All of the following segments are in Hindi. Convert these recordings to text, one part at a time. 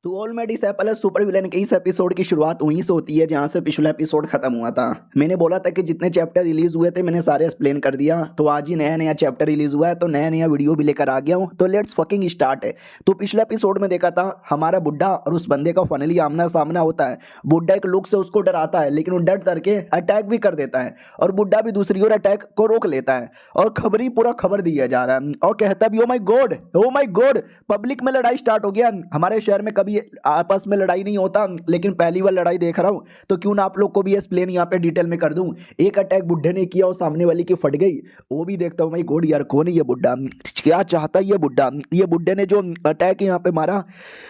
To all my disable super villain के इस एपिसोड की शुरुआत वहीं से होती है जहां से पिछला एपिसोड खत्म हुआ था। मैंने बोला था कि जितने चैप्टर रिलीज हुए थे मैंने सारे एक्सप्लेन कर दिया, तो आज ही नया नया चैप्टर रिलीज हुआ है तो नया नया वीडियो भी लेकर आ गया हूं। तो लेट्स फकिंग स्टार्ट है। तो पिछले एपिसोड में देखा था हमारा बुड्ढा और उस बंदे का फाइनली आमना सामना होता है। बुड्ढा एक लुक से उसको डराता है लेकिन वो डर डर के अटैक भी कर देता है और बुड्ढा भी दूसरी ओर अटैक को रोक लेता है और खबरी पूरा खबर दिया जा रहा है और कहता भी ओ माय गॉड पब्लिक में लड़ाई स्टार्ट हो गया। हमारे शहर में कभी आपस में लड़ाई नहीं होता लेकिन पहली बार लड़ाई देख रहा हूं तो क्यों ना आप लोग को भी एक्सप्लेन यहाँ पे डिटेल में कर दूं। एक अटैक बुड्ढे ने किया और सामने वाली की फट गई, वो भी देखता हूं भाई गॉड यार कौन है ये बुड्ढा, क्या चाहता है ये बुड्ढा। ये बुड्ढे ने जो अटैक यहाँ पे मारा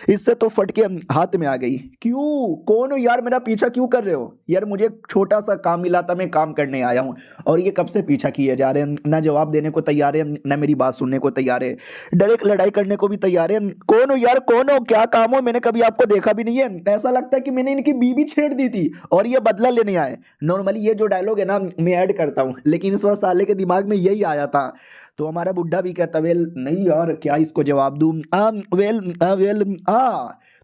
इससे तो फट के हाथ में आ गई। क्यों कौन हो यार, मेरा पीछा क्यों कर रहे हो यार, मुझे एक छोटा सा काम मिला था, मैं काम करने आया हूँ और ये कब से पीछा किए जा रहे हैं, ना जवाब देने को तैयार है ना मेरी बात सुनने को तैयार है, डायरेक्ट लड़ाई करने को भी तैयार है। कौन हो यार, कौन हो, क्या काम हो, मैंने कभी आपको देखा भी नहीं है। ऐसा लगता है कि मैंने इनकी बीवी छेड़ दी थी और ये बदला लेने आए। नॉर्मली ये जो डायलॉग है ना मैं ऐड करता हूँ लेकिन इस बार साले के दिमाग में यही आया था। तो हमारा बुड्ढा भी कहता वेल नहीं यार क्या इसको जवाब दूं,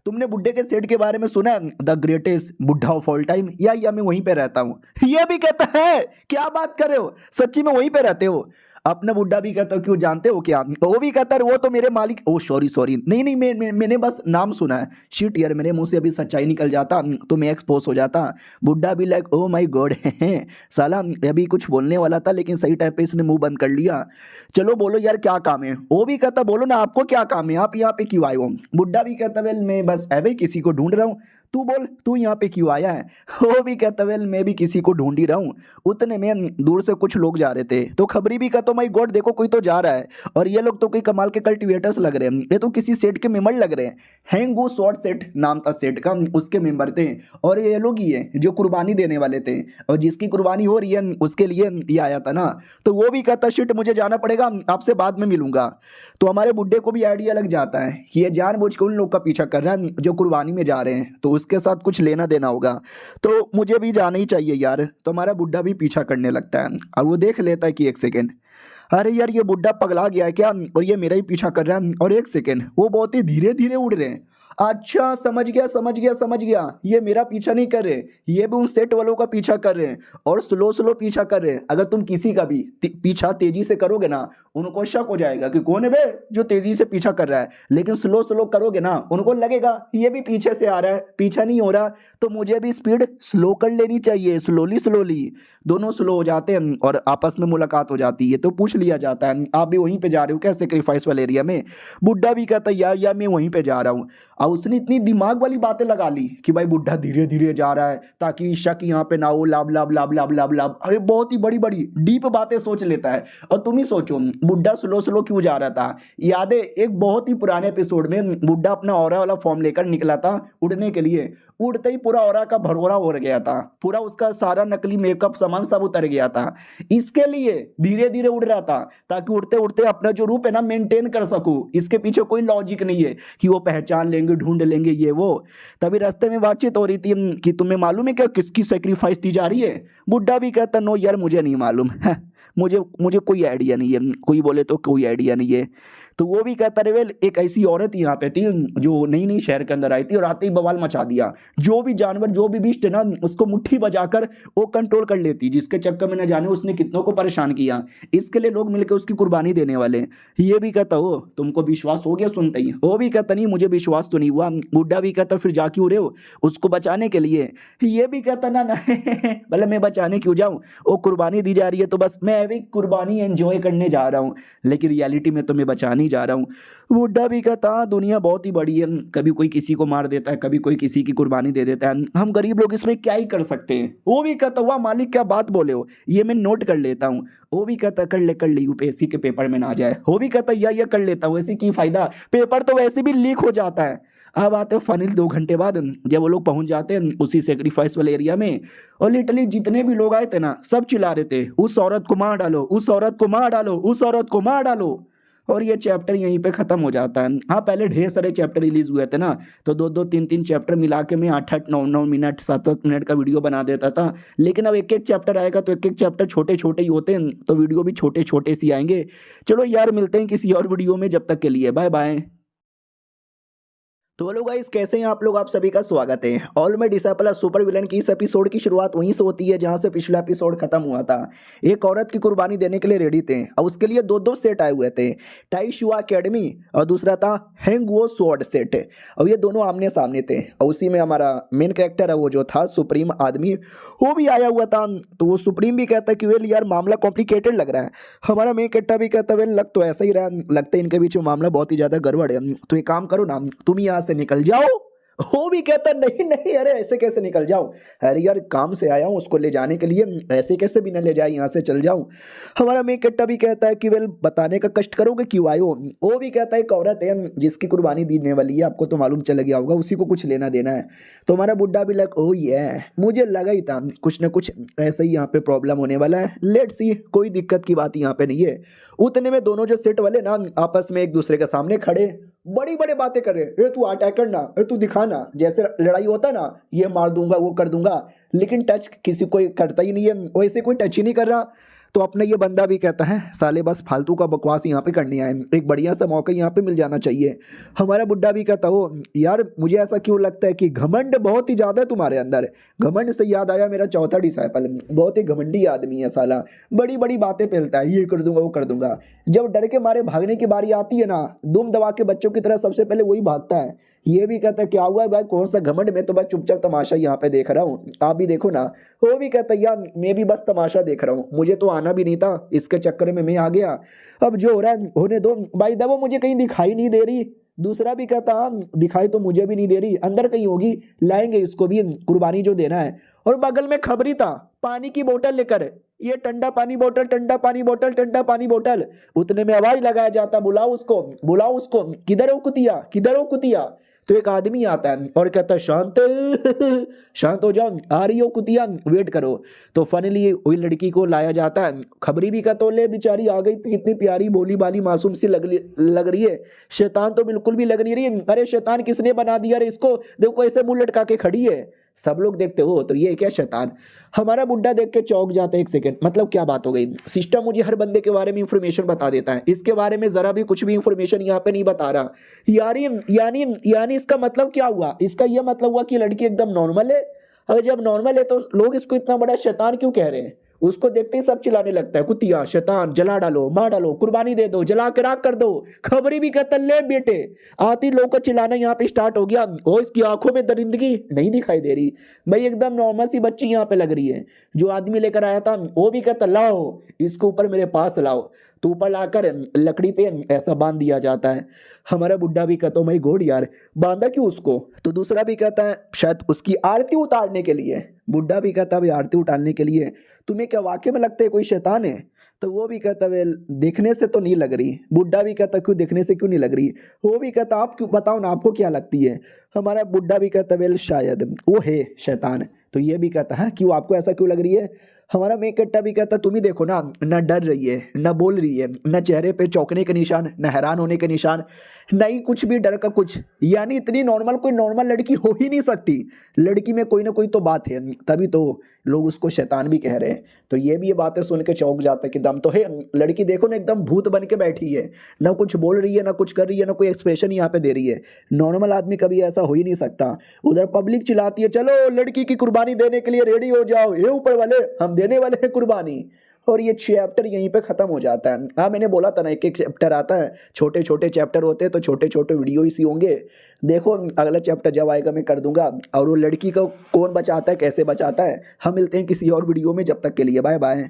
तुमने बुड्ढे के सेट के बारे में सुना है, द ग्रेटेस्ट बुड्ढा ऑफ ऑल टाइम, या मैं वहीं पे रहता हूँ। ये भी कहता है क्या बात कर रहे हो, सच्ची में वहीं पे रहते हो। अपना बुड्ढा भी कहता क्यों जानते हो क्या, वो भी कहता है वो तो मेरे मालिक, ओ सॉरी नहीं मैंने बस नाम सुना है। शिट यार मेरे मुंह से अभी सच्चाई निकल जाता तो मैं एक्सपोज हो जाता। बुड्ढा भी लाइक ओ माय गॉड साला अभी कुछ बोलने वाला था लेकिन सही टाइम पे इसने मुंह बंद कर लिया। चलो बोलो यार क्या काम है। वो भी कहता बोलो ना आपको क्या काम है, आप यहाँ पे क्यों आए हो। बुड्ढा भी कहता वेल मैं बस ऐसे किसी को ढूंढ रहा हूँ, तू बोल तू यहाँ पे क्यों आया है। वो भी कहता वेल मैं भी किसी को ढूंढ ही रहा हूँ। उतने में दूर से कुछ लोग जा रहे थे तो खबरी भी कहता माय गॉड देखो कोई तो जा रहा है और ये लोग तो कोई कमाल के कल्टीवेटर्स लग रहे हैं, ये तो किसी सेट के मेंबर लग रहे हैं। हैंगू शॉर्ट सेट नाम था सेट का, उसके मेंबर थे और ये लोग ही है जो कुर्बानी देने वाले थे और जिसकी कुर्बानी हो रही है उसके लिए ये आया था ना। तो वो भी कहता शिट मुझे जाना पड़ेगा, आपसे बाद में मिलूंगा। तो हमारे बुड्ढे को भी आइडिया लग जाता है कि ये जानबूझ के उन लोग का पीछा कर रहा है जो कुर्बानी में जा रहे हैं तो उसके साथ कुछ लेना देना होगा, तो मुझे भी जाना ही चाहिए यार। तो हमारा बुड्ढा भी पीछा करने लगता है और वो देख लेता है कि एक सेकेंड, अरे यार ये बुड्ढा पगला गया है क्या और ये मेरा ही पीछा कर रहा है। और एक सेकेंड वो बहुत ही धीरे धीरे उड़ रहे हैं। अच्छा समझ गया ये मेरा पीछा नहीं कर रहे, ये भी उन सेट वालों का पीछा कर रहे हैं और स्लो पीछा कर रहे हैं। अगर तुम किसी का भी पीछा तेजी से करोगे ना उनको शक हो जाएगा कि कौन है बे जो तेजी से पीछा कर रहा है, लेकिन स्लो करोगे ना उनको लगेगा ये भी पीछे से आ रहा है, पीछा नहीं हो रहा तो मुझे भी स्पीड स्लो कर लेनी चाहिए। स्लोली दोनों स्लो हो जाते हैं और आपस में मुलाकात हो जाती है तो पूछ लिया जाता है आप भी वहीं पे जा रहे हो क्या सेक्रीफाइस वाले एरिया में। बुड्ढा भी कहता है यार मैं वहीं पे जा रहा हूँ। और उसने इतनी दिमाग वाली बातें लगा ली कि भाई बुड्ढा धीरे धीरे जा रहा है ताकि शक यहाँ पे ना हो, लाभ। अरे बहुत ही बड़ी डीप बातें सोच लेता है। और तुम ही सोचो बुड्ढा स्लो क्यों जा रहा था। याद है एक बहुत ही पुराने एपिसोड में बुड्ढा अपना ऑरा वाला फॉर्म लेकर निकला था उड़ने के लिए, उड़ते ही पूरा ऑरा का भरौरा हो गया था, पूरा उसका सारा नकली मेकअप सामान सब उतर गया था। इसके लिए धीरे धीरे उड़ रहा था ताकि उड़ते उड़ते अपना जो रूप है ना मेंटेन कर सकूं। इसके पीछे कोई लॉजिक नहीं है कि वो पहचान लेंगे ढूंढ लेंगे ये वो। तभी रास्ते में बातचीत हो रही थी कि तुम्हें मालूम है क्या किसकी सेक्रीफाइस दी जा रही है। बुड्ढा भी कहता नो यार मुझे नहीं मालूम है, मुझे कोई आइडिया नहीं है। कोई बोले तो कोई आइडिया नहीं है। तो वो भी कहता रहे एक ऐसी औरत यहाँ पे थी जो नई शहर के अंदर आई थी और आते ही बवाल मचा दिया। जो भी जानवर जो भी बीस्ट है ना उसको मुट्ठी बजाकर वो कंट्रोल कर लेती, जिसके चक्कर में न जाने उसने कितनों को परेशान किया। इसके लिए लोग मिलकर उसकी कुर्बानी देने वाले। ये भी कहता हो तुमको विश्वास हो गया सुनते ही। वो भी कहता नहीं मुझे विश्वास तो नहीं हुआ। बुड्ढा भी कहता फिर जा क्यों रहे हो उसको बचाने के लिए। ये भी कहता ना मतलब मैं बचाने क्यों जाऊं, वो कुर्बानी दी जा रही है तो बस मैं भी कुर्बानी एंजॉय करने जा रहा हूँ लेकिन रियलिटी में तो मैं बचाने जा रहा हूं। बुड्ढा भी कहता दुनिया बहुत ही बड़ी है, कभी कोई किसी को मार देता है कभी कोई किसी की कुर्बानी दे देता है, हम गरीब लोग इसमें क्या ही कर सकते हैं। वो भी कहता हुआ मालिक क्या बात बोले हो, ये मैं नोट कर लेता हूं। वो भी कहता कर ले यूपीएससी के पेपर में ना जाए। वो भी कहता या कर लेता हूं, ऐसे की फायदा, पेपर तो वैसे भी लीक हो जाता है। अब आते फाइनल 2 घंटे बाद जब वो लोग पहुंच जाते हैं उसी सेक्रीफाइस वाले एरिया में और लिटरली जितने भी लोग आए थे ना सब चिल्ला रहे थे उस औरत को मार डालो, उस औरत को मार डालो, उस औरत को मार डालो। और ये चैप्टर यहीं पे खत्म हो जाता है। हाँ पहले ढेर सारे चैप्टर रिलीज हुए थे ना तो 2-3 चैप्टर मिला के मैं 8-9 मिनट 7 मिनट का वीडियो बना देता था, लेकिन अब एक चैप्टर आएगा तो एक चैप्टर छोटे ही होते हैं तो वीडियो भी छोटे सी आएंगे। चलो यार मिलते हैं किसी और वीडियो में, जब तक के लिए बाय बाय। तो हेलो गाइस, कैसे हैं आप लोग? आप सभी का स्वागत है। All my disciple super villain की इस एपिसोड की शुरुआत वहीं से होती है जहां से पिछला एपिसोड खत्म हुआ था। एक औरत की कुर्बानी देने के लिए रेडी थे और उसके लिए दो दो सेट आए हुए थे, टाई शुआ अकेडमी और दूसरा था हैंगवो स्वॉर्ड सेट। और ये दोनों आमने सामने थे और उसी में हमारा मेन कैरेक्टर है वो जो था सुप्रीम आदमी, वो भी आया हुआ था। तो वो सुप्रीम भी कहता है कि वेल यार मामला कॉम्प्लिकेटेड लग रहा है। हमारा मेन कैरेक्टर भी कहता है वेल लग तो ऐसा ही रहा, लगता है इनके बीच में मामला बहुत ही ज्यादा गड़बड़ है। तो एक काम करो ना, तुम यहाँ से निकल जाओ। वो भी कहता नहीं नहीं, अरे ऐसे कैसे निकल जाऊं, अरे यार काम से आया हूं उसको ले जाने के लिए, ऐसे कैसे भी ना ले जाए, यहाँ से चल जाऊं। हमारा मेन कट्टा भी कहता है कि वेल बताने का कष्ट करोगे क्यों आए हो। वो भी कहता है एक औरत है जिसकी कुर्बानी देने वाली है, आपको तो मालूम चल गया होगा, उसी को कुछ लेना देना है। तो हमारा बुड्ढा भी लग ओ ये मुझे लगा ही था कुछ ना कुछ ऐसा ही यहाँ पे प्रॉब्लम होने वाला है, लेट्स सी, कोई दिक्कत की बात यहाँ पे नहीं है। उतने में दोनों जो सेट वाले ना आपस में एक दूसरे के सामने खड़े बड़ी बड़ी बातें कर रहे हैं, ए तू अटैक करना, ए तू दिखाना, जैसे लड़ाई होता ना, ये मार दूंगा वो कर दूंगा, लेकिन टच किसी कोई करता ही नहीं है, वैसे कोई टच ही नहीं कर रहा। तो अपना ये बंदा भी कहता है साले बस फालतू का बकवास यहाँ पे करने आए, एक बढ़िया सा मौका यहाँ पे मिल जाना चाहिए। हमारा बुड्ढा भी कहता हो यार मुझे ऐसा क्यों लगता है कि घमंड बहुत ही ज़्यादा है तुम्हारे अंदर। घमंड से याद आया मेरा चौथा डिसाइपल बहुत ही घमंडी आदमी है साला, बड़ी बड़ी बातें फैलता है, ये कर दूंगा वो कर दूंगा। जब डर के मारे भागने की बारी आती है ना, दुम दबा के बच्चों की तरह सबसे पहले वही भागता है। ये भी कहता है क्या हुआ है भाई, कौन सा घमंड, मैं तो बस चुपचाप तमाशा यहाँ पे देख रहा हूँ, आप भी देखो ना। वो भी कहता है यार मैं भी बस तमाशा देख रहा हूँ, मुझे तो आना भी नहीं था, इसके चक्कर में मैं आ गया, अब जो हो रहा है होने दो भाई, दबो मुझे कहीं दिखाई नहीं दे रही। दूसरा भी कहता हाँ दिखाई तो मुझे भी नहीं दे रही, अंदर कहीं होगी, लाएंगे इसको भी कुर्बानी जो देना है। और बगल में खबरी था पानी की बोतल लेकर, ये ठंडा पानी बोतल, ठंडा पानी बोतल, ठंडा पानी बोतल। उतने में आवाज लगाया जाता बुलाओ उसको, बुलाओ उसको, किधर हो कुतिया, किधर हो कुतिया। तो एक आदमी आता है और कहता है शांत शांत हो जाओ, आ रही हो कुतिया, वेट करो। तो फाइनली वही लड़की को लाया जाता है। खबरी भी कहता ले बेचारी आ गई, कितनी प्यारी भोली भाली मासूम सी लग रही है, शैतान तो बिल्कुल भी लग नहीं रही। अरे शैतान किसने बना दिया रे इसको, देखो ऐसे मुंह लटका के खड़ी है, सब लोग देखते हो तो ये क्या शैतान। हमारा बुड्ढा देख के चौंक जाता है, एक सेकंड मतलब क्या बात हो गई। सिस्टम मुझे हर बंदे के बारे में इंफॉर्मेशन बता देता है, इसके बारे में जरा भी कुछ भी इंफॉर्मेशन यहाँ पे नहीं बता रहा। यानी इसका मतलब क्या हुआ, इसका यह मतलब हुआ कि लड़की एकदम नॉर्मल है। अगर जब नॉर्मल है तो लोग इसको इतना बड़ा शैतान क्यों कह रहे हैं। उसको देखते ही सब चिल्लाने लगता है कुतिया, शैतान, जला डालो, मार डालो, कुर्बानी दे दो, जला के राख कर दो। खबरी भी कहता ले बेटे, आती लोग का चिल्लाना यहाँ पे स्टार्ट हो गया। ओ इसकी आंखों में दरिंदगी नहीं दिखाई दे रही भाई, एकदम नॉर्मल सी बच्ची यहाँ पे लग रही है। जो आदमी लेकर आया था वो भी कहता लाओ इसको ऊपर मेरे पास लाओ। तो ऊपर लाकर लकड़ी पे ऐसा बांध दिया जाता है। हमारा बुड्ढा भी कहता माई गॉड यार बांधा क्यों उसको। तो दूसरा भी कहता है शायद उसकी आरती उतारने के लिए। बुड्ढा भी कहता भाई आरती उतारने के लिए, तुम्हें क्या वाकई में लगता है कोई शैतान है। तो वो भी कहता वेल देखने से तो नहीं लग रही। बुड्ढा भी कहता क्यों देखने से क्यों नहीं लग रही। वो भी कहता आप क्यों बताओ ना, आपको क्या लगती है। हमारा बुड्ढा भी कहता वेल शायद वो है शैतान। तो ये भी कहता है क्यों, आपको ऐसा क्यों लग रही है। हमारा मेकट्टा भी कहता तुम ही देखो ना, न डर रही है, न बोल रही है, न चेहरे पे चौंकने के निशान, न हैरान होने के निशान, नहीं कुछ भी डर का कुछ। यानी इतनी नॉर्मल कोई नॉर्मल लड़की हो ही नहीं सकती, लड़की में कोई ना कोई तो बात है, तभी तो लोग उसको शैतान भी कह रहे हैं। तो ये भी ये बातें सुन के चौंक जाता है कि दम तो है, लड़की देखो ना एकदम भूत बन के बैठी है, ना कुछ बोल रही है, ना कुछ कर रही है, ना कोई एक्सप्रेशन यहाँ पे दे रही है। नॉर्मल आदमी कभी ऐसा हो ही नहीं सकता। उधर पब्लिक चिल्लाती है चलो लड़की की कुर्बानी देने के लिए रेडी हो जाओ, ये ऊपर वाले हम देने वाले हैं कुर्बानी। और ये चैप्टर यहीं पे खत्म हो जाता है। हाँ मैंने बोला था ना एक एक चैप्टर आता है, छोटे छोटे चैप्टर होते हैं तो छोटे छोटे वीडियो ही सी होंगे। देखो अगला चैप्टर जब आएगा मैं कर दूंगा। और वो लड़की को कौन बचाता है, कैसे बचाता है, हम मिलते हैं किसी और वीडियो में, जब तक के लिए बाय बाय।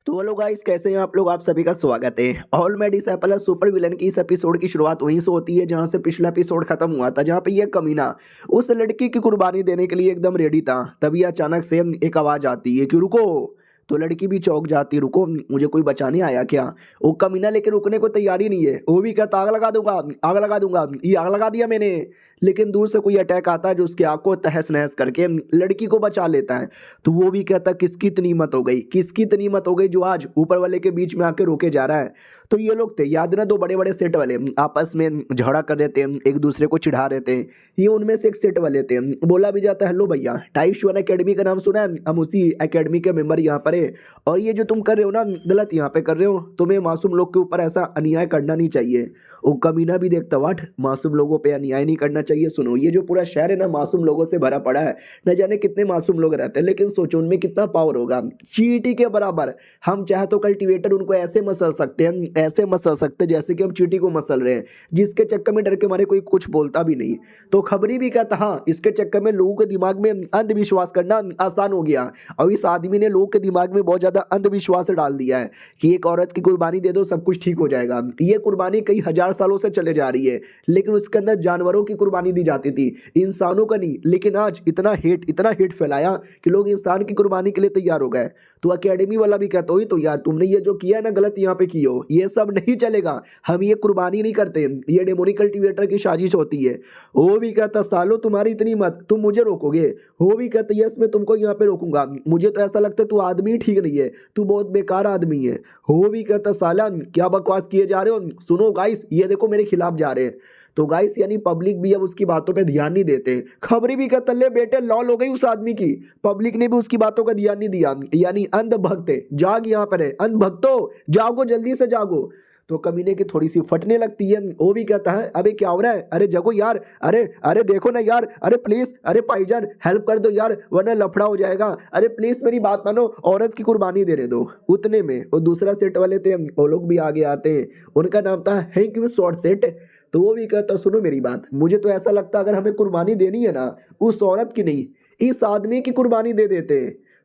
तो हेलो गाइस, कैसे हैं आप लोग? आप सभी का स्वागत है। All my disciple super villain की इस एपिसोड की शुरुआत वहीं से होती है जहां से पिछला एपिसोड खत्म हुआ था, जहां पे ये कमीना उस लड़की की कुर्बानी देने के लिए एकदम रेडी था। तभी अचानक से एक आवाज आती है कि रुको। तो लड़की भी चौंक जाती, रुको मुझे कोई बचाने आया क्या। वो कमीना लेके रुकने को तैयारी नहीं है, वो भी कहता आग लगा दूंगा, आग लगा दूंगा, ये आग लगा दिया मैंने। लेकिन दूर से कोई अटैक आता है जो उसकी आंख को तहस नहस करके लड़की को बचा लेता है। तो वो भी कहता किसकी इतनी हिम्मत हो गई, किसकी इतनी हिम्मत हो गई जो आज ऊपर वाले के बीच में आके रोके जा रहा है। तो ये लोग थे, याद है ना, दो बड़े बड़े सेट वाले आपस में झगड़ा कर रहे थे, एक दूसरे को चिढ़ा रहे थे। ये उनमें से एक सेट वाले थे। बोला भी जाता है, हेलो भैया, टाइश वन एकेडमी का नाम सुना है, हम उसी एकेडमी के मेंबर यहाँ पर है, और ये जो तुम कर रहे हो ना, गलत यहाँ पे कर रहे हो, तुम्हें मासूम लोग के ऊपर ऐसा अन्याय करना नहीं चाहिए। वो कमीना भी देखता, वाट, मासूम लोगों पे अन्याय नहीं करना चाहिए। सुनो, ये जो पूरा शहर है ना, मासूम लोगों से भरा पड़ा है, न जाने कितने मासूम लोग रहते हैं, लेकिन सोचो उनमें कितना पावर होगा, चींटी के बराबर। हम चाहे तो कल्टीवेटर उनको ऐसे मसल सकते हैं, ऐसे मसल सकते हैं जैसे कि हम चींटी को मसल रहे हैं, जिसके चक्कर में डर के मारे कोई कुछ बोलता भी नहीं। तो खबरी भी कहता, हाँ, इसके चक्कर में लोगों के दिमाग में अंधविश्वास करना आसान हो गया, और इस आदमी ने लोगों के दिमाग में बहुत ज़्यादा अंधविश्वास डाल दिया है कि एक औरत की कुर्बानी दे दो, सब कुछ ठीक हो जाएगा। ये कुर्बानी कई हजार सालों से चले जा रही है, लेकिन उसके अंदर जानवरों की कुर्बानी दी जाती थी, इंसानों का नहीं। लेकिन आज इतना हेट फैलाया कि लोग इंसान की कुर्बानी के लिए तैयार हो गए। तो एकेडमी वाला भी कहता, हो तो यार, तुमने ये जो किया है ना, गलत यहाँ पे किए हो, ये सब नहीं चलेगा, हम ये कुर्बानी नहीं करते, ये डेमोनिक कल्टीवेटर की साजिश होती है। वो भी कहता, सालो तुम्हारी इतनी मत, तुम मुझे रोकोगे? वो भी कहता, यस, मैं तुमको यहाँ पे रोकूंगा, मुझे तो ऐसा लगता है तू आदमी ठीक नहीं है, तू बहुत बेकार आदमी है। वो भी कहता, साला क्या बकवास किए जा रहे हो, सुनो गाइस, ये देखो मेरे खिलाफ जा रहे हैं। तो गाइस, यानी पब्लिक भी अब उसकी बातों पे ध्यान नहीं देते। खबरी भी कहता, ले बेटे, लॉल हो गई उस आदमी की, पब्लिक ने भी उसकी बातों का ध्यान नहीं दिया। यानी अंधभक्त जाग, यहाँ पर है, अंधभक्तो जागो, जल्दी से जागो। तो कमीने की थोड़ी सी फटने लगती है। वो भी कहता है, अबे क्या हो रहा है, अरे जगो यार, अरे अरे देखो ना यार, अरे प्लीज, अरे भाईजान हेल्प कर दो यार, वरना लफड़ा हो जाएगा, अरे प्लीज मेरी बात मानो, औरत की कुर्बानी देने दो। उतने में वो दूसरा सेट वाले थे, वो लोग भी आगे आते हैं, उनका नाम था हैंक यू शॉर्ट सेट। तो वो भी कहता, सुनो मेरी बात, मुझे तो ऐसा लगता है अगर हमें कुर्बानी देनी है ना, उस औरत की नहीं, इस आदमी की कुर्बानी दे देते।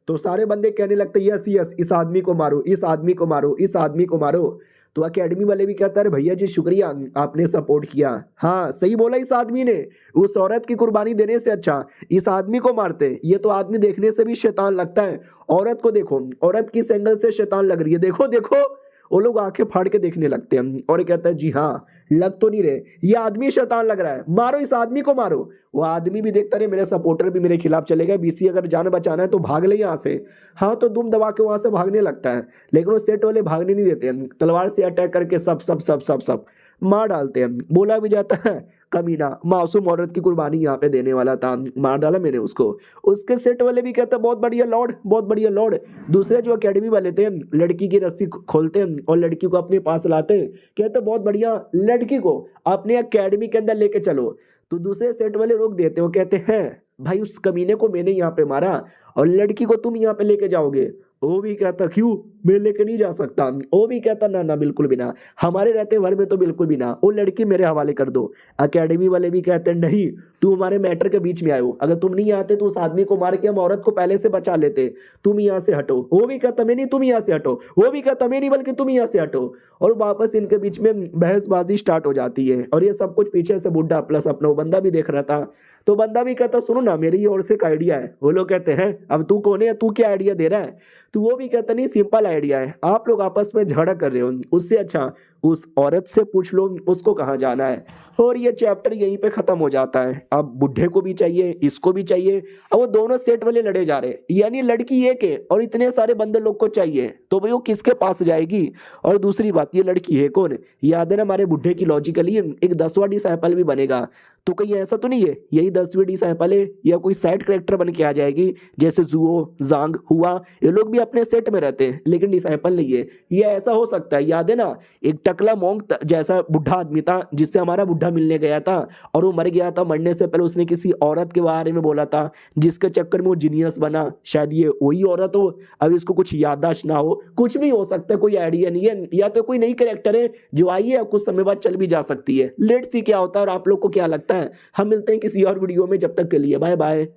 तो सारे बंदे कहने लगते, यस यस, इस आदमी को मारो, इस आदमी को मारो, इस आदमी को मारो। तो एकेडमी वाले भी कहता है, भैया जी शुक्रिया, आपने सपोर्ट किया, हाँ सही बोला इस आदमी ने, उस औरत की कुर्बानी देने से अच्छा इस आदमी को मारते। ये तो आदमी देखने से भी शैतान लगता है, औरत को देखो, औरत की एंगल से शैतान लग रही है, देखो देखो। वो लोग आंखें फाड़ के देखने लगते हैं और कहता है, जी हाँ, लग तो नहीं रहे, ये आदमी शैतान लग रहा है, मारो इस आदमी को मारो। वो आदमी भी देखता रहे, मेरे सपोर्टर भी मेरे खिलाफ चले गए, बीसी अगर जान बचाना है तो भाग ले यहाँ से। हाँ, तो दुम दबा के वहां से भागने लगता है, लेकिन वो सेट वाले भागने नहीं देते हैं, तलवार से अटैक करके सब सब सब सब सब मार डालते हैं। बोला भी जाता है, कमीना मासूम औरत की कुर्बानी यहाँ पे देने वाला था, मार डाला मैंने उसको। उसके सेट वाले भी कहते, बहुत बढ़िया लॉर्ड, बहुत बढ़िया लॉर्ड। दूसरे जो एकेडमी वाले थे, लड़की की रस्सी खोलते हैं और लड़की को अपने पास लाते हैं, कहते बहुत बढ़िया, लड़की को अपने एकेडमी के अंदर लेके चलो। तो दूसरे सेट वाले रोक देते, वो कहते हैं, भाई उस कमीने को मैंने यहाँ पे मारा और लड़की को तुम यहाँ पे लेके जाओगे। वो भी कहता, क्यों, मैं लेके नहीं जा सकता। वो भी कहता, ना ना, बिल्कुल भी ना, हमारे रहते भर में तो बिल्कुल भी ना, वो लड़की मेरे हवाले कर दो। एकेडमी वाले भी कहते हैं, नहीं, तुम हमारे मैटर के बीच में आए हो, अगर तुम नहीं आते तो उस आदमी को मार के हम औरत को पहले से बचा लेते, तुम यहाँ से हटो। वो भी कहता, मैं नहीं, तुम यहाँ से हटो। वो भी कहता, मैं नहीं, बल्कि तुम यहाँ से हटो। और वापस इनके बीच में बहसबाजी स्टार्ट हो जाती है, और ये सब कुछ पीछे से बुड्ढा प्लस अपना वो बंदा भी देख रहा था। तो बंदा भी कहता, सुनो ना, मेरी ओर से एक आइडिया है। वो लोग कहते हैं, अब तू कौन है, तू क्या आइडिया दे रहा है? तो वो भी कहता, नहीं, सिंपल आइडिया है, आप लोग आपस में झगड़ा कर रहे हो, उससे अच्छा उस औरत से पूछ लो उसको कहाँ जाना है। और ये चैप्टर यहीं पे खत्म हो जाता है। अब बुढ़े को भी चाहिए, इसको भी चाहिए, अब वो दोनों सेट वाले लड़े जा रहे हैं, यानी लड़की एक है और इतने सारे बंदे लोग को चाहिए, तो भाई वो किसके पास जाएगी? और दूसरी बात, ये लड़की है कौन? याद है ना, हमारे बुढ़े की लॉजिकली एक 10वां डिसाइपल भी बनेगा, तो कहीं ऐसा तो नहीं है यही 10वीं डिसाइपल है, या कोई साइड कैरेक्टर बन के आ जाएगी, जैसे जुओ, जांग हुआ, ये लोग भी अपने सेट में रहते हैं लेकिन डिसाइपल नहीं है। ये ऐसा हो सकता है, याद है ना, एक टकला मोंग जैसा बुढ़ा आदमी था जिससे हमारा बुढ़ा मिलने गया था और वो मर गया था, मरने से पहले उसने किसी औरत के बारे में बोला था, जिसके चक्कर में वो जीनियस बना। शायद ये वही औरत हो, अब इसको कुछ याददाश्त ना हो, कुछ भी हो सकता है, कोई आइडिया नहीं है, या तो कोई नई कैरेक्टर है जो आई है कुछ समय बाद चल भी जा सकती है। लेट्स सी क्या होता है और आप लोग को क्या लगता है। हम मिलते हैं किसी और वीडियो में, जब तक के लिए बाय बाय।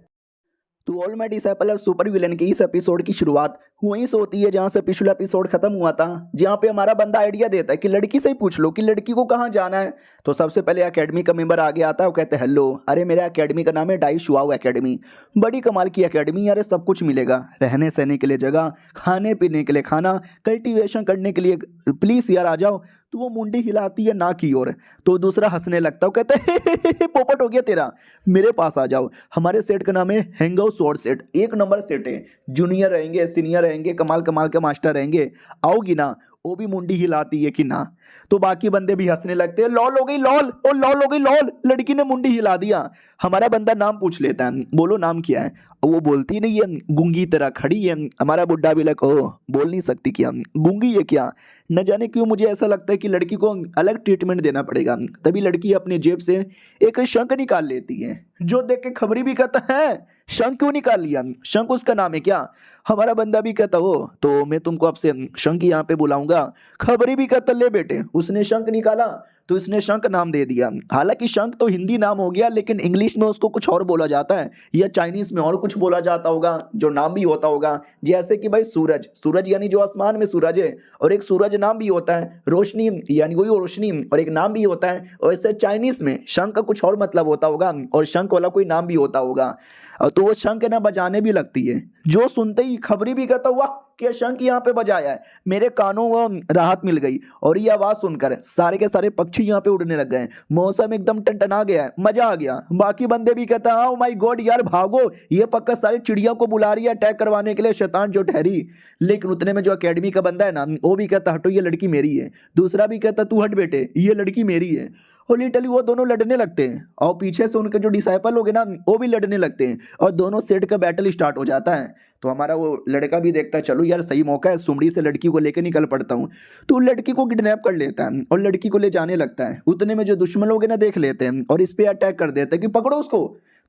तो ऑल माय डिसाइपल और सुपर विलन की इस एपिसोड की शुरुआत वहीं से होती है जहां से पिछला एपिसोड खत्म हुआ था, जहां पे हमारा बंदा आइडिया देता है कि लड़की से ही पूछ लो कि लड़की को कहां जाना है। तो सबसे पहले एकेडमी का मेंबर आगे आता है, वो कहते हैं, हेलो, अरे मेरा एकेडमी का नाम है डाई शुआओ एकेडमी, बड़ी कमाल की एकेडमी, अरे सब कुछ मिलेगा, रहने सहने के लिए जगह, खाने पीने के लिए खाना, कल्टीवेशन करने के लिए, प्लीज यार आ जाओ। तो वो मुंडी हिलाती है ना की ओर, तो दूसरा हंसने लगता है, कहते हैं, पोपट हो गया तेरा, मेरे पास आ जाओ, हमारे सेट का नाम है hangout short set, 1 number set है, जूनियर रहेंगे, सीनियर रहेंगे, कमाल कमाल के मास्टर रहेंगे, आओगी ना? वो भी मुंडी हिलाती है कि ना। तो बाकी बंदे भी हंसने लगते हैं, लॉल हो गई लॉल, ओ लॉल हो गई लॉल, लड़की ने मुंडी हिला दिया। हमारा बंदा नाम पूछ लेता है, बोलो नाम क्या है। वो बोलती नहीं है, गूंगी तरह खड़ी है। हमारा बुड्ढा भी लग, ओ बोल नहीं सकती क्या, गूंगी है क्या। न जाने क्यों मुझे ऐसा लगता है कि लड़की को अलग ट्रीटमेंट देना पड़ेगा। तभी लड़की अपने जेब से एक शंख निकाल लेती है, जो देख के खबरी भी कहता है शंख क्यों निकाल लिया, शंख उसका नाम है क्या। हमारा बंदा भी कहता हो तो मैं तुमको आपसे शंख यहाँ पे बुलाऊंगा। खबरी भी कहता ले बेटे, उसने शंख निकाला तो इसने शंख नाम दे दिया। हालांकि शंख तो हिंदी नाम हो गया, लेकिन इंग्लिश में उसको कुछ और बोला जाता है, या चाइनीज में और कुछ बोला जाता होगा जो नाम भी होता होगा। जैसे कि भाई सूरज, सूरज यानी जो आसमान में सूरज है, और एक सूरज नाम भी होता है, रोशनी यानी वही रोशनी, और एक नाम भी होता है। और ऐसे चाइनीज में शंख का कुछ और मतलब होता होगा, और शंख वाला कोई नाम भी होता होगा। तो वो शंख ना बजाने भी लगती है, जो सुनते ही खबरी भी कहता हुआ कि शंख यहाँ पे बजाया है, मेरे कानों को राहत मिल गई। और ये आवाज सुनकर सारे के सारे पक्षी यहाँ पे उड़ने लग गए, मौसम एकदम टनटना गया है, मजा आ गया। बाकी बंदे भी कहता है, ओ माय गॉड यार भागो, ये पक्का सारी चिड़िया को बुला रही है अटैक करवाने के लिए, शैतान जो ठहरी। लेकिन उतने में जो अकेडमी का बंदा है ना, वो भी कहता हटो ये लड़की मेरी है। दूसरा भी कहता तू हट बेटे, ये लड़की मेरी है। और लिटरली वो दोनों लड़ने लगते हैं, और पीछे से उनके जो डिसाइपल हो गए ना, वो भी लड़ने लगते हैं, और दोनों सेट का बैटल स्टार्ट हो जाता है। तो हमारा वो लड़का भी देखता है, चलो यार सही मौका है, सुमड़ी से लड़की को लेकर निकल पड़ता हूँ। तो लड़की को किडनैप कर लेता है और लड़की को ले जाने लगता है। उतने में जो दुश्मन लोग हैं ना देख लेते हैं और इस पे अटैक कर देते हैं कि पकड़ो उसको।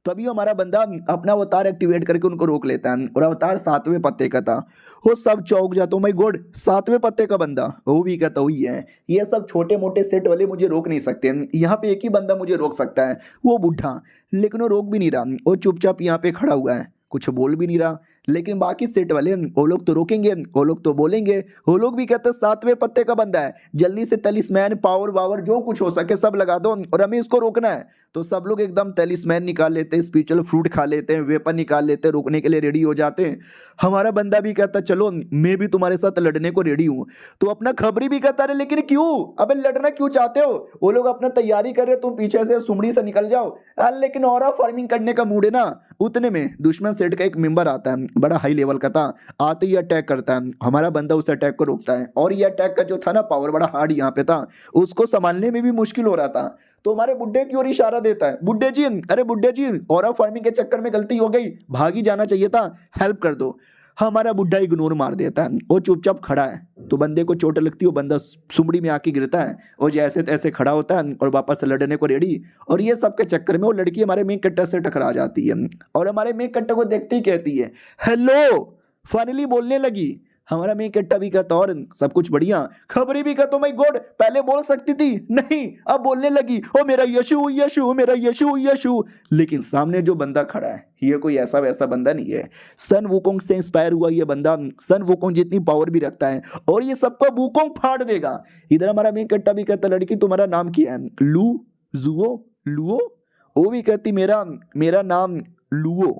तो अभी हमारा बंदा अपना अवतार एक्टिवेट करके उनको रोक लेता है, और अवतार 7वें पत्ते का था। वो सब चौंक जाते, माय गॉड 7वें पत्ते का बंदा। वो भी कहता हुई है, ये सब छोटे मोटे सेट वाले मुझे रोक नहीं सकते, यहाँ पे एक ही बंदा मुझे रोक सकता है, वो बुढ़ा। लेकिन वो रोक भी नहीं रहा, वो चुपचाप यहाँ पे खड़ा हुआ है, कुछ बोल भी नहीं रहा। लेकिन बाकी सेट वाले वो लोग तो रोकेंगे, वो लोग तो बोलेंगे। वो लोग भी कहते हैं 7वें पत्ते का बंदा है, जल्दी से तलिस्मैन पावर वावर जो कुछ हो सके सब लगा दो, और हमें इसको रोकना है। तो सब लोग एकदम तलिस्मैन निकाल लेते हैं, स्पिरिचुअल फ्रूट खा लेते हैं, वेपन निकाल लेते हैं, रोकने के लिए रेडी हो जाते हैं। हमारा बंदा भी कहता चलो मैं भी तुम्हारे साथ लड़ने को रेडी हूँ। तो अपना खबरी भी कहता रहे, लेकिन क्यों, अबे लड़ना क्यों चाहते हो। वो लोग अपना तैयारी कर रहे, तुम पीछे से सुमड़ी से निकल जाओ यार। लेकिन और फार्मिंग करने का मूड है ना। उतने में दुश्मन सेट का एक मेंबर आता है, बड़ा हाई लेवल का था, आते ही अटैक करता है। हमारा बंदा उस अटैक को रोकता है, और ये अटैक का जो था ना पावर बड़ा हार्ड यहाँ पे था, उसको संभालने में भी मुश्किल हो रहा था। तो हमारे बुड्ढे की ओर इशारा देता है, बुड्ढे जी, अरे बुड्ढे जी और फार्मिंग के चक्कर में गलती हो गई, भाग ही जाना चाहिए था, हेल्प कर दो। हमारा बुड्ढा इग्नोर मार देता है, वो चुपचाप खड़ा है। तो बंदे को चोट लगती है, वो बंदा सुमड़ी में आके गिरता है, वो जैसे तैसे खड़ा होता है और वापस लड़ने को रेडी। और ये सब के चक्कर में वो लड़की हमारे मेन कट्टर से टकरा जाती है, और हमारे मेन कट्टर को देखते ही कहती है हेलो, फाइनली बोलने लगी। हमारा मेन कट्टा भी कहता और सब कुछ बढ़िया। खबरी भी कहता माय गॉड पहले बोल सकती थी, नहीं अब बोलने लगी, ओ मेरा यशु यशु मेरा यशु यशु। लेकिन सामने जो बंदा खड़ा है ये कोई ऐसा वैसा बंदा नहीं है, सन वुकोंग से इंस्पायर हुआ ये बंदा। सन वुकोंग जितनी पावर भी रखता है, और ये सबका वुकोंग फाड़ देगा। इधर हमारा मेन कट्टा भी कहता लड़की तुम्हारा नाम क्या है, लू जुओ लुओ। वो भी कहती मेरा नाम लुओ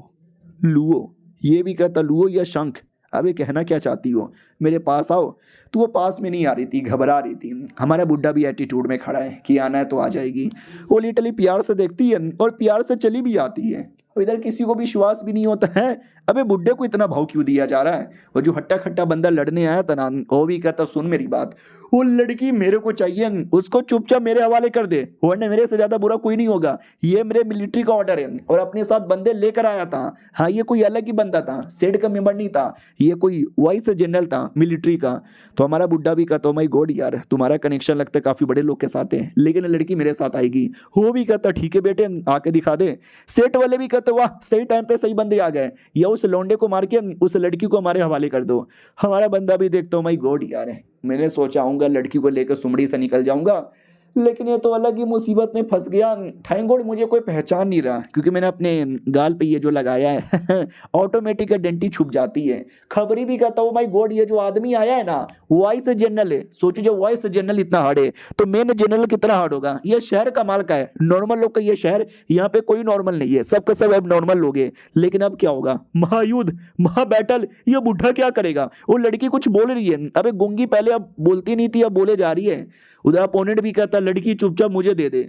लुओ। ये भी कहता लुओ या शंख। अबे कहना क्या चाहती हो, मेरे पास आओ। तो वो पास में नहीं आ रही थी, घबरा रही थी। हमारा बुड्ढा भी एटीट्यूड में खड़ा है कि आना है तो आ जाएगी। वो लिटरली प्यार से देखती है और प्यार से चली भी आती है। और इधर किसी को भी विश्वास भी नहीं होता है, अबे बुड्ढे को इतना भाव क्यों दिया जा रहा है। और जो हट्टा खट्टा बंदा लड़ने आया था ना, वो भी कहता सुन मेरी बात, वो लड़की मेरे को चाहिए, उसको चुपचाप मेरे हवाले कर दे, वरना मेरे से ज्यादा बुरा कोई नहीं होगा। ये मेरे मिलिट्री का ऑर्डर है, और अपने साथ बंदे लेकर आया था। हाँ ये कोई अलग ही बंदा था, सेड का मेंबर नहीं था, ये कोई वाइस जनरल था मिलिट्री का। तो हमारा बुड्ढा भी कहता माय गॉड यार तुम्हारा कनेक्शन लगता है काफी बड़े लोग के साथ है, लेकिन लड़की मेरे साथ आएगी। वो भी कहता ठीक है बेटे आके दिखा दे। सेट वाले भी कहते वाह सही टाइम पे सही बंदे आ गए, या उस लौंडे को मार के उस लड़की को हमारे हवाले कर दो। हमारा बंदा भी देखता हूँ माय गॉड यार, मैंने सोचा आऊंगा लड़की को लेकर सुमड़ी से निकल जाऊंगा, लेकिन ये तो अलग ही मुसीबत में फंस गया। थैंक गॉड मुझे कोई पहचान नहीं रहा, क्योंकि मैंने अपने गाल पे ये जो लगाया है ऑटोमेटिक आइडेंटिटी छुप जाती है। खबरी भी कहता हूँ माय गॉड ये जो आदमी आया है ना वाइस जनरल है। सोचो जो वाइस जनरल इतना हार्ड है, तो मेन जनरल कितना हार्ड होगा। ये शहर कमाल का है, नॉर्मल लोग का ये शहर, यहाँ पे कोई नॉर्मल नहीं है, सबके सब अब नॉर्मल लोग हैं। लेकिन अब क्या होगा, महायुद्ध महा बैटल, ये बुढ़ा क्या करेगा। वो लड़की कुछ बोल रही है, अबे गूंगी पहले अब बोलती नहीं थी अब बोले जा रही है। उधर अपोनेंट भी कहता लड़की चुपचाप मुझे दे दे।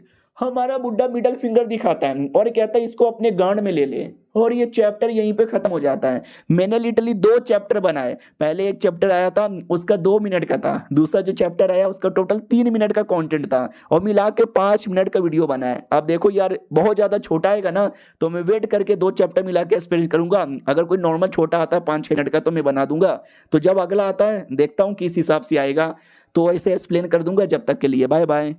हमारा बुड्ढा मिडल फिंगर दिखाता है और कहता है इसको अपने गांड में ले ले, और ये चैप्टर यहीं पे खत्म हो जाता है। मैंने लिटरली 2 चैप्टर बनाए। पहले एक चैप्टर आया था उसका 2 मिनट का था, दूसरा जो चैप्टर आया उसका टोटल 3 मिनट का कंटेंट था, और मिला के 5 मिनट का वीडियो बना है। आप देखो यार बहुत ज़्यादा छोटा आएगा ना तो मैं वेट करके 2 चैप्टर मिला के एक्सप्लेन करूंगा। अगर कोई नॉर्मल छोटा आता है 5-6 मिनट का तो मैं बना दूंगा। तो जब अगला आता है देखता हूँ किस हिसाब से आएगा, तो ऐसे एक्सप्लेन कर दूंगा। जब तक के लिए बाय बाय।